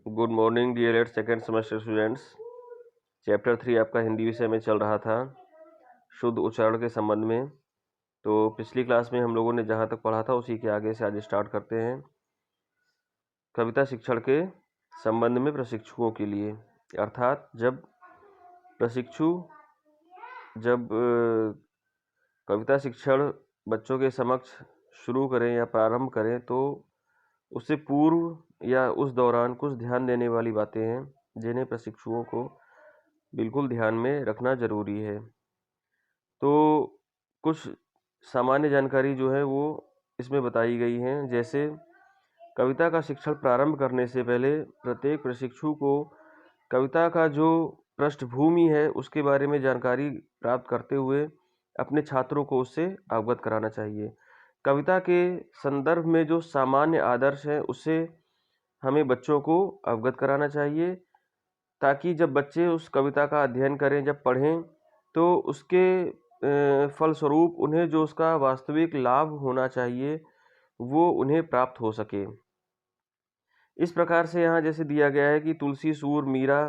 Good morning dear at second semester students. Chapter 3 आपका हिंदी विषय में चल रहा था, शुद्ध उच्चारण के संबंध में। तो पिछली क्लास में हम लोगों ने जहाँ तक पढ़ा था उसी के आगे से आज स्टार्ट करते हैं। कविता शिक्षण के संबंध में प्रशिक्षुओं के लिए, अर्थात जब प्रशिक्षु कविता शिक्षण बच्चों के समक्ष शुरू करें या प्रारंभ करें तो उससे पूर्व या उस दौरान कुछ ध्यान देने वाली बातें हैं जिन्हें प्रशिक्षुओं को बिल्कुल ध्यान में रखना जरूरी है। तो कुछ सामान्य जानकारी जो है वो इसमें बताई गई है। जैसे कविता का शिक्षण प्रारंभ करने से पहले प्रत्येक प्रशिक्षु को कविता का जो पृष्ठभूमि है उसके बारे में जानकारी प्राप्त करते हुए अपने छात्रों को उससे अवगत कराना चाहिए। कविता के संदर्भ में जो सामान्य आदर्श है उससे हमें बच्चों को अवगत कराना चाहिए, ताकि जब बच्चे उस कविता का अध्ययन करें, जब पढ़ें, तो उसके फलस्वरूप उन्हें जो उसका वास्तविक लाभ होना चाहिए वो उन्हें प्राप्त हो सके। इस प्रकार से यहाँ जैसे दिया गया है कि तुलसी, सूर, मीरा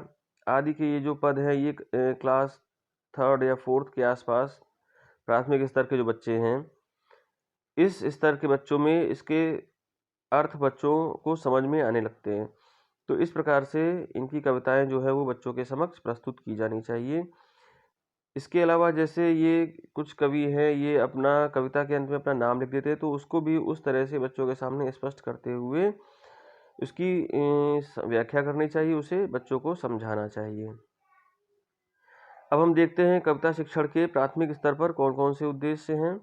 आदि के ये जो पद हैं ये क्लास 3rd या 4th के आसपास प्राथमिक स्तर के जो बच्चे हैं, इस स्तर के बच्चों में इसके अर्थ बच्चों को समझ में आने लगते हैं। तो इस प्रकार से इनकी कविताएं जो है वो बच्चों के समक्ष प्रस्तुत की जानी चाहिए। इसके अलावा जैसे ये कुछ कवि हैं, ये अपना कविता के अंत में अपना नाम लिख देते हैं, तो उसको भी उस तरह से बच्चों के सामने स्पष्ट करते हुए उसकी व्याख्या करनी चाहिए, उसे बच्चों को समझाना चाहिए। अब हम देखते हैं कविता शिक्षण के प्राथमिक स्तर पर कौन कौन से उद्देश्य हैं।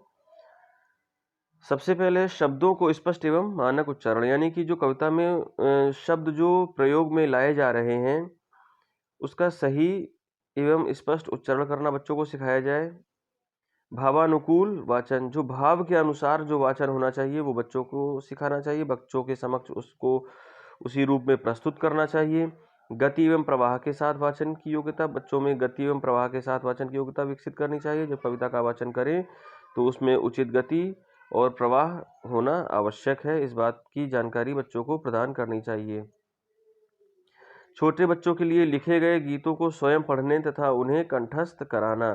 सबसे पहले शब्दों को स्पष्ट एवं मानक उच्चारण, यानी कि जो कविता में शब्द जो प्रयोग में लाए जा रहे हैं उसका सही एवं स्पष्ट उच्चारण करना बच्चों को सिखाया जाए। भावानुकूल वाचन, जो भाव के अनुसार जो वाचन होना चाहिए वो बच्चों को सिखाना चाहिए, बच्चों के समक्ष उसको उसी रूप में प्रस्तुत करना चाहिए। गति एवं प्रवाह के साथ वाचन की योग्यता, बच्चों में गति एवं प्रवाह के साथ वाचन की योग्यता विकसित करनी चाहिए। जब कविता का वाचन करें तो उसमें उचित गति और प्रवाह होना आवश्यक है, इस बात की जानकारी बच्चों को प्रदान करनी चाहिए। छोटे बच्चों के लिए लिखे गए गीतों को स्वयं पढ़ने तथा उन्हें कंठस्थ कराना,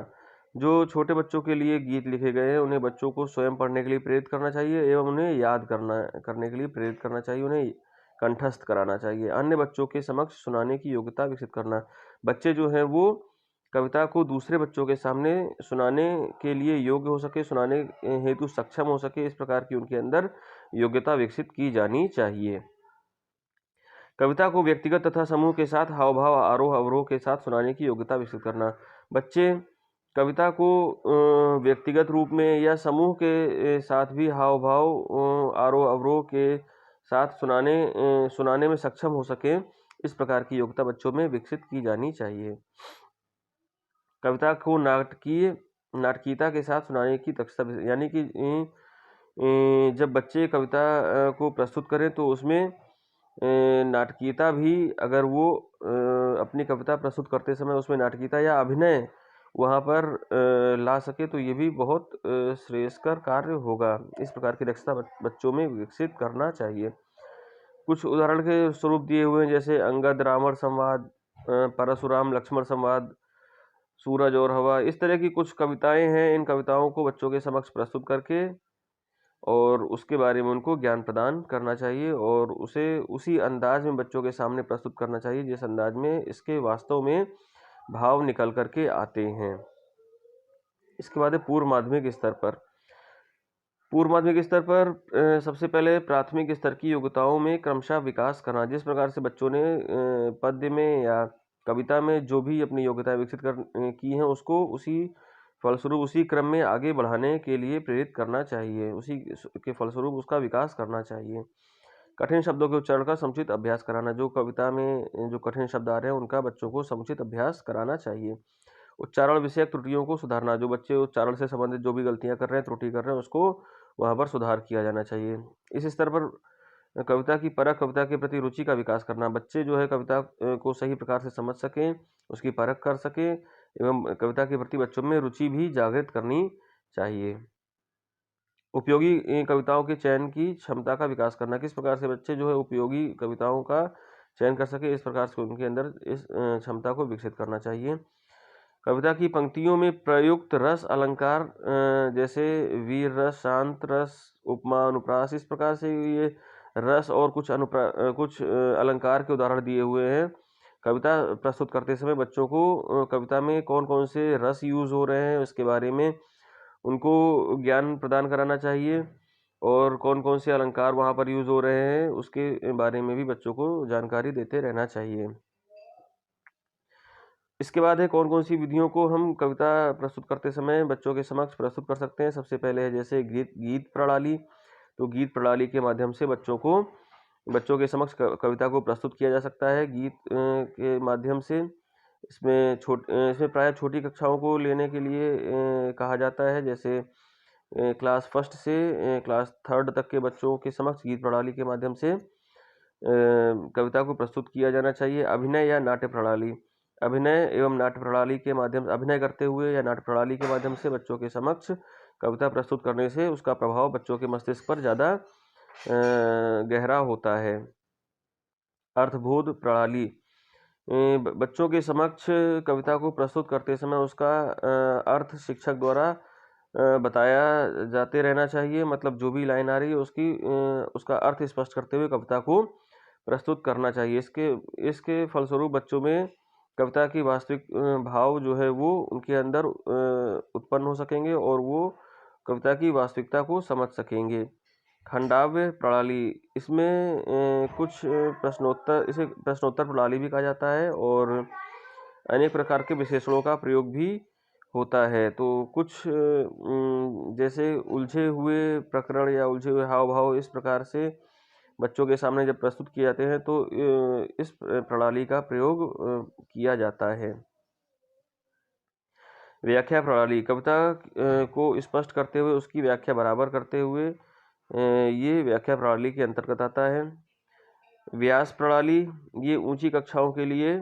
जो छोटे बच्चों के लिए गीत लिखे गए हैं उन्हें बच्चों को स्वयं पढ़ने के लिए प्रेरित करना चाहिए एवं उन्हें याद करने के लिए प्रेरित करना चाहिए, उन्हें कंठस्थ कराना चाहिए। अन्य बच्चों के समक्ष सुनाने की योग्यता विकसित करना, बच्चे जो हैं वो कविता को दूसरे बच्चों के सामने सुनाने के लिए योग्य हो सके, सुनाने हेतु सक्षम हो सके, इस प्रकार की उनके अंदर योग्यता विकसित की जानी चाहिए। कविता को व्यक्तिगत तथा समूह के साथ हाव भाव, आरोह अवरोह के साथ सुनाने की योग्यता विकसित करना, बच्चे कविता को व्यक्तिगत रूप में या समूह के साथ भी हाव भाव, आरोह अवरोह के साथ सुनाने में सक्षम हो सके, इस प्रकार की योग्यता बच्चों में विकसित की जानी चाहिए। कविता को नाटकीयता के साथ सुनाने की दक्षता, यानी कि जब बच्चे कविता को प्रस्तुत करें तो उसमें नाटकीयता भी, अगर वो अपनी कविता प्रस्तुत करते समय उसमें नाटकीयता या अभिनय वहाँ पर ला सके तो ये भी बहुत श्रेयस्कर कार्य होगा। इस प्रकार की दक्षता बच्चों में विकसित करना चाहिए। कुछ उदाहरण के स्वरूप दिए हुए हैं, जैसे अंगद रावण संवाद, परशुराम लक्ष्मण संवाद, सूरज और हवा, इस तरह की कुछ कविताएं हैं। इन कविताओं को बच्चों के समक्ष प्रस्तुत करके और उसके बारे में उनको ज्ञान प्रदान करना चाहिए और उसे उसी अंदाज में बच्चों के सामने प्रस्तुत करना चाहिए जिस अंदाज में इसके वास्तव में भाव निकल करके आते हैं। इसके बाद है पूर्व माध्यमिक स्तर पर। पूर्व माध्यमिक स्तर पर सबसे पहले प्राथमिक स्तर की योग्यताओं में क्रमशः विकास करना, जिस प्रकार से बच्चों ने पद्य में या कविता में जो भी अपनी योग्यताएं विकसित की हैं उसको उसी फलस्वरूप उसी क्रम में आगे बढ़ाने के लिए प्रेरित करना चाहिए, उसी के फलस्वरूप उसका विकास करना चाहिए। कठिन शब्दों के उच्चारण का समुचित अभ्यास कराना, जो कविता में जो कठिन शब्द आ रहे हैं उनका बच्चों को समुचित अभ्यास कराना चाहिए। उच्चारण विषयक त्रुटियों को सुधारना, जो बच्चे उच्चारण से संबंधित जो भी गलतियां कर रहे हैं, त्रुटि कर रहे हैं, उसको वहाँ पर सुधार किया जाना चाहिए। इस स्तर पर कविता की परख, कविता के प्रति रुचि का विकास करना, बच्चे जो है कविता को सही प्रकार से समझ सकें, उसकी परख कर सकें एवं कविता के प्रति बच्चों में रुचि भी जागृत करनी चाहिए। उपयोगी कविताओं के चयन की क्षमता का विकास करना, किस प्रकार से बच्चे जो है उपयोगी कविताओं का चयन कर सके, इस प्रकार से उनके अंदर इस क्षमता को विकसित करना चाहिए। कविता की पंक्तियों में प्रयुक्त रस अलंकार जैसे वीर रस, शांत रस, उपमा, अनुप्रास, इस प्रकार से ये रस और कुछ अलंकार के उदाहरण दिए हुए हैं। कविता प्रस्तुत करते समय बच्चों को कविता में कौन कौन से रस यूज हो रहे हैं उसके बारे में उनको ज्ञान प्रदान कराना चाहिए, और कौन कौन से अलंकार वहाँ पर यूज हो रहे हैं उसके बारे में भी बच्चों को जानकारी देते रहना चाहिए। इसके बाद है कौन कौन सी विधियों को हम कविता प्रस्तुत करते समय बच्चों के समक्ष प्रस्तुत कर सकते हैं। सबसे पहले है जैसे गीत प्रणाली। तो गीत प्रणाली के माध्यम से बच्चों के समक्ष कविता को प्रस्तुत किया जा सकता है गीत के माध्यम से। इसमें प्रायः छोटी कक्षाओं को लेने के लिए कहा जाता है, जैसे क्लास फर्स्ट से क्लास थर्ड तक के बच्चों के समक्ष गीत प्रणाली के माध्यम से कविता को प्रस्तुत किया जाना चाहिए। अभिनय या नाट्य प्रणाली। अभिनय एवं नाट्य प्रणाली के माध्यम से अभिनय करते हुए या नाट्य प्रणाली के माध्यम से बच्चों के समक्ष कविता प्रस्तुत करने से उसका प्रभाव बच्चों के मस्तिष्क पर ज़्यादा गहरा होता है। अर्थबोध प्रणाली। बच्चों के समक्ष कविता को प्रस्तुत करते समय उसका अर्थ शिक्षक द्वारा बताया जाते रहना चाहिए। मतलब जो भी लाइन आ रही है उसका अर्थ स्पष्ट करते हुए कविता को प्रस्तुत करना चाहिए। इसके फलस्वरूप बच्चों में कविता की वास्तविक भाव जो है वो उनके अंदर उत्पन्न हो सकेंगे और वो कविता की वास्तविकता को समझ सकेंगे। खंडाव्य प्रणाली। इसमें इसे प्रश्नोत्तर प्रणाली भी कहा जाता है और अनेक प्रकार के विशेषणों का प्रयोग भी होता है। तो कुछ जैसे उलझे हुए प्रकरण या उलझे हुए हाव भाव इस प्रकार से बच्चों के सामने जब प्रस्तुत किए जाते हैं तो इस प्रणाली का प्रयोग किया जाता है। व्याख्या प्रणाली। कविता को स्पष्ट करते हुए उसकी व्याख्या बराबर करते हुए ये व्याख्या प्रणाली के अंतर्गत आता है। व्यास प्रणाली। ये ऊंची कक्षाओं के लिए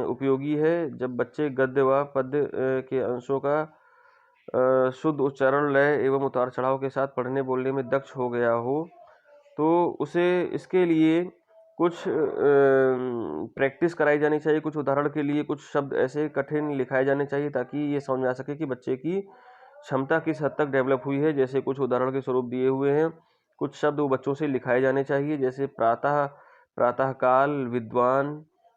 उपयोगी है। जब बच्चे गद्य व पद्य के अंशों का शुद्ध उच्चारण, लय एवं उतार चढ़ाव के साथ पढ़ने बोलने में दक्ष हो गया हो तो उसे इसके लिए कुछ प्रैक्टिस कराई जानी चाहिए। कुछ उदाहरण के लिए कुछ शब्द ऐसे कठिन लिखाए जाने चाहिए ताकि ये समझ में आ सके कि बच्चे की क्षमता किस हद तक डेवलप हुई है। जैसे कुछ उदाहरण के स्वरूप दिए हुए हैं। कुछ शब्द वो बच्चों से लिखाए जाने चाहिए, जैसे प्रातःकाल, विद्वान,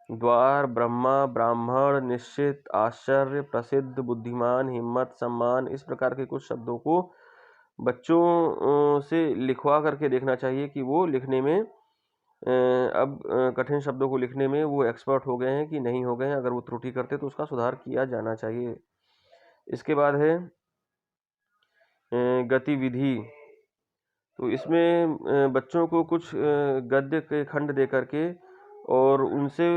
द्वार, ब्रह्मा, ब्राह्मण, निश्चित, आश्चर्य, प्रसिद्ध, बुद्धिमान, हिम्मत, सम्मान, इस प्रकार के कुछ शब्दों को बच्चों से लिखवा करके देखना चाहिए कि वो लिखने में अब कठिन शब्दों को लिखने में वो एक्सपर्ट हो गए हैं कि नहीं हो गए हैं। अगर वो त्रुटि करते तो उसका सुधार किया जाना चाहिए। इसके बाद है गतिविधि। तो इसमें बच्चों को कुछ गद्य के खंड दे करके और उनसे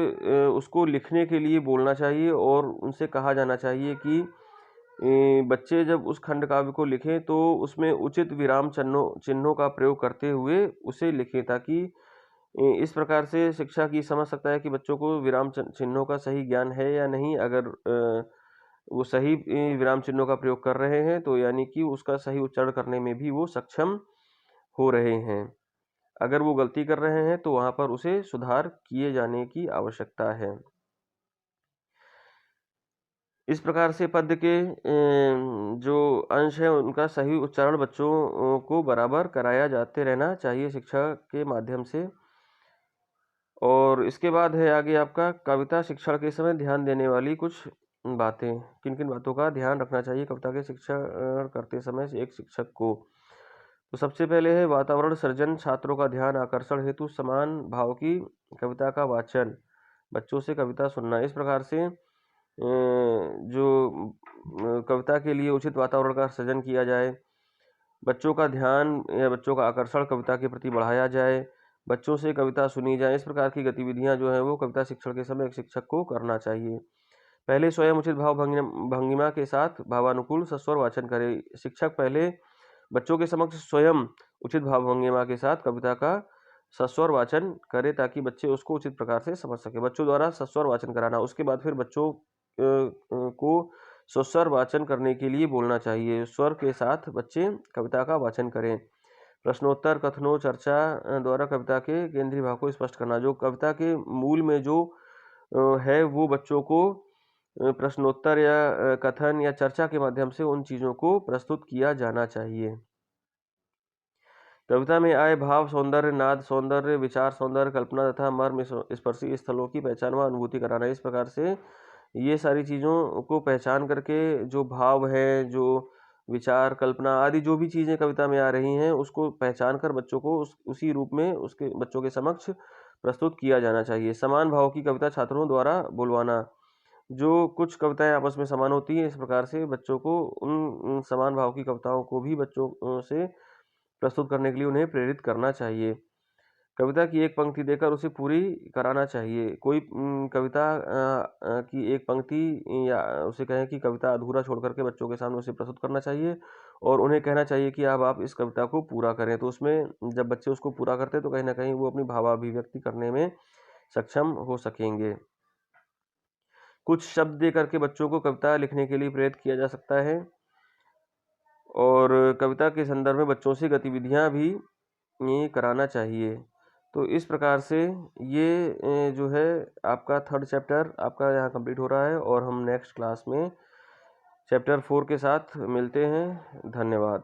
उसको लिखने के लिए बोलना चाहिए और उनसे कहा जाना चाहिए कि बच्चे जब उस खंड काव्य को लिखें तो उसमें उचित विराम चिन्हों का प्रयोग करते हुए उसे लिखें, ताकि इस प्रकार से शिक्षा की समझ सकता है कि बच्चों को विराम चिन्हों का सही ज्ञान है या नहीं। अगर वो सही विराम चिन्हों का प्रयोग कर रहे हैं तो यानी कि उसका सही उच्चारण करने में भी वो सक्षम हो रहे हैं। अगर वो गलती कर रहे हैं तो वहाँ पर उसे सुधार किए जाने की आवश्यकता है। इस प्रकार से पद्य के जो अंश है उनका सही उच्चारण बच्चों को बराबर कराया जाते रहना चाहिए शिक्षा के माध्यम से। और इसके बाद है आगे आपका कविता शिक्षण के समय ध्यान देने वाली कुछ बातें। किन किन बातों का ध्यान रखना चाहिए कविता के शिक्षण करते समय से एक शिक्षक को। तो सबसे पहले है वातावरण सृजन। छात्रों का ध्यान आकर्षण हेतु समान भाव की कविता का वाचन, बच्चों से कविता सुनना। इस प्रकार से जो कविता के लिए उचित वातावरण का सृजन किया जाए, बच्चों का ध्यान या बच्चों का आकर्षण कविता के प्रति बढ़ाया जाए, बच्चों से कविता सुनी जाए, इस प्रकार की गतिविधियां जो है वो कविता शिक्षण के समय एक शिक्षक को करना चाहिए। पहले स्वयं उचित भाव भंगिमा के साथ भावानुकूल सस्वर वाचन करे। शिक्षक पहले बच्चों के समक्ष स्वयं उचित भाव भंगिमा के साथ कविता का सस्वर वाचन करे ताकि बच्चे उसको उचित प्रकार से समझ सके। बच्चों द्वारा सस्वर वाचन कराना, उसके बाद फिर बच्चों को स्वस्वर वाचन करने के लिए बोलना चाहिए। स्वर के साथ बच्चे कविता का वाचन करें। प्रश्नोत्तर, कथनों, चर्चा द्वारा कविता के केंद्रीय भाव को स्पष्ट करना। जो कविता के मूल में जो है वो बच्चों को प्रश्नोत्तर या कथन या चर्चा के माध्यम से उन चीज़ों को प्रस्तुत किया जाना चाहिए। कविता में आए भाव, सौंदर्य, नाद सौंदर्य, विचार सौंदर्य, कल्पना तथा मर्म स्पर्शी स्थलों की पहचान व अनुभूति कराना। इस प्रकार से ये सारी चीज़ों को पहचान करके जो भाव है, जो विचार, कल्पना आदि जो भी चीज़ें कविता में आ रही हैं उसको पहचान कर बच्चों को उसी रूप में उसके बच्चों के समक्ष प्रस्तुत किया जाना चाहिए। समान भाव की कविता छात्रों द्वारा बुलवाना। जो कुछ कविताएं आपस में समान होती हैं, इस प्रकार से बच्चों को उन समान भाव की कविताओं को भी बच्चों से प्रस्तुत करने के लिए उन्हें प्रेरित करना चाहिए। कविता की एक पंक्ति देकर उसे पूरी कराना चाहिए। कोई कविता की एक पंक्ति या उसे कहें कि कविता अधूरा छोड़ करके बच्चों के सामने उसे प्रस्तुत करना चाहिए और उन्हें कहना चाहिए कि अब आप इस कविता को पूरा करें। तो उसमें जब बच्चे उसको पूरा करते हैं तो कहीं ना कहीं वो अपनी भावाभिव्यक्ति करने में सक्षम हो सकेंगे। कुछ शब्द दे करके बच्चों को कविता लिखने के लिए प्रेरित किया जा सकता है और कविता के संदर्भ में बच्चों से गतिविधियां भी ये कराना चाहिए। तो इस प्रकार से ये जो है आपका थर्ड चैप्टर आपका यहाँ कंप्लीट हो रहा है और हम नेक्स्ट क्लास में चैप्टर 4 के साथ मिलते हैं। धन्यवाद।